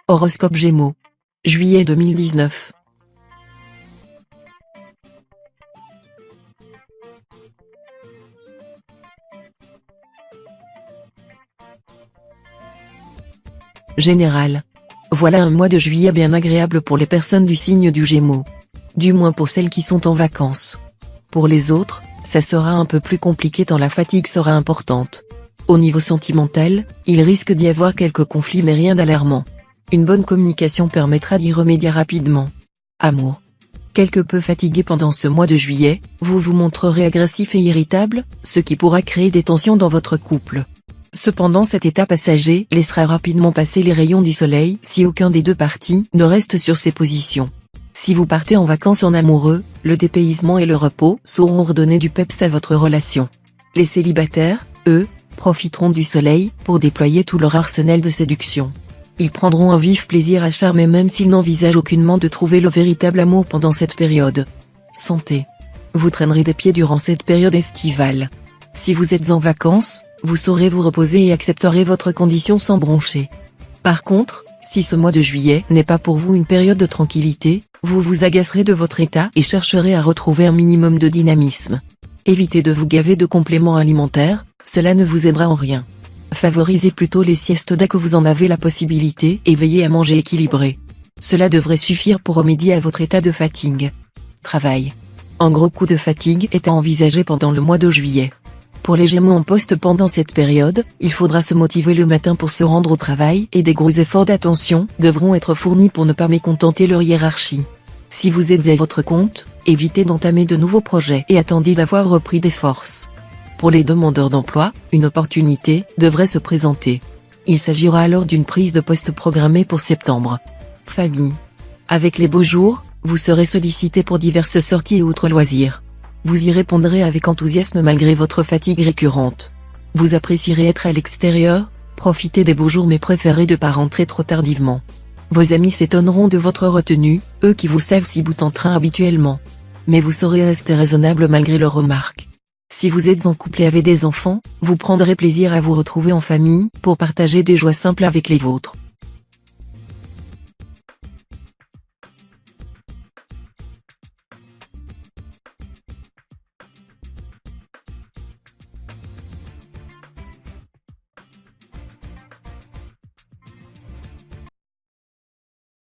Horoscope Gémeaux. Juillet 2019. Général. Voilà un mois de juillet bien agréable pour les personnes du signe du Gémeaux. Du moins pour celles qui sont en vacances. Pour les autres, ça sera un peu plus compliqué tant la fatigue sera importante. Au niveau sentimental, il risque d'y avoir quelques conflits mais rien d'alarmant. Une bonne communication permettra d'y remédier rapidement. Amour. Quelque peu fatigué pendant ce mois de juillet, vous vous montrerez agressif et irritable, ce qui pourra créer des tensions dans votre couple. Cependant cet état passager laissera rapidement passer les rayons du soleil si aucun des deux parties ne reste sur ses positions. Si vous partez en vacances en amoureux, le dépaysement et le repos sauront redonner du peps à votre relation. Les célibataires, eux, profiteront du soleil pour déployer tout leur arsenal de séduction. Ils prendront un vif plaisir à charmer même s'ils n'envisagent aucunement de trouver le véritable amour pendant cette période. Santé. Vous traînerez des pieds durant cette période estivale. Si vous êtes en vacances, vous saurez vous reposer et accepterez votre condition sans broncher. Par contre, si ce mois de juillet n'est pas pour vous une période de tranquillité, vous vous agacerez de votre état et chercherez à retrouver un minimum de dynamisme. Évitez de vous gaver de compléments alimentaires, cela ne vous aidera en rien. Favorisez plutôt les siestes dès que vous en avez la possibilité et veillez à manger équilibré. Cela devrait suffire pour remédier à votre état de fatigue. Travail. Un gros coup de fatigue est à envisager pendant le mois de juillet. Pour les Gémeaux en poste pendant cette période, il faudra se motiver le matin pour se rendre au travail et des gros efforts d'attention devront être fournis pour ne pas mécontenter leur hiérarchie. Si vous êtes à votre compte, évitez d'entamer de nouveaux projets et attendez d'avoir repris des forces. Pour les demandeurs d'emploi, une opportunité devrait se présenter. Il s'agira alors d'une prise de poste programmée pour septembre. Famille. Avec les beaux jours, vous serez sollicité pour diverses sorties et autres loisirs. Vous y répondrez avec enthousiasme malgré votre fatigue récurrente. Vous apprécierez être à l'extérieur, profiter des beaux jours mais préférez de pas rentrer trop tardivement. Vos amis s'étonneront de votre retenue, eux qui vous savent si bout en train habituellement. Mais vous saurez rester raisonnable malgré leurs remarques. Si vous êtes en couple et avez des enfants, vous prendrez plaisir à vous retrouver en famille pour partager des joies simples avec les vôtres.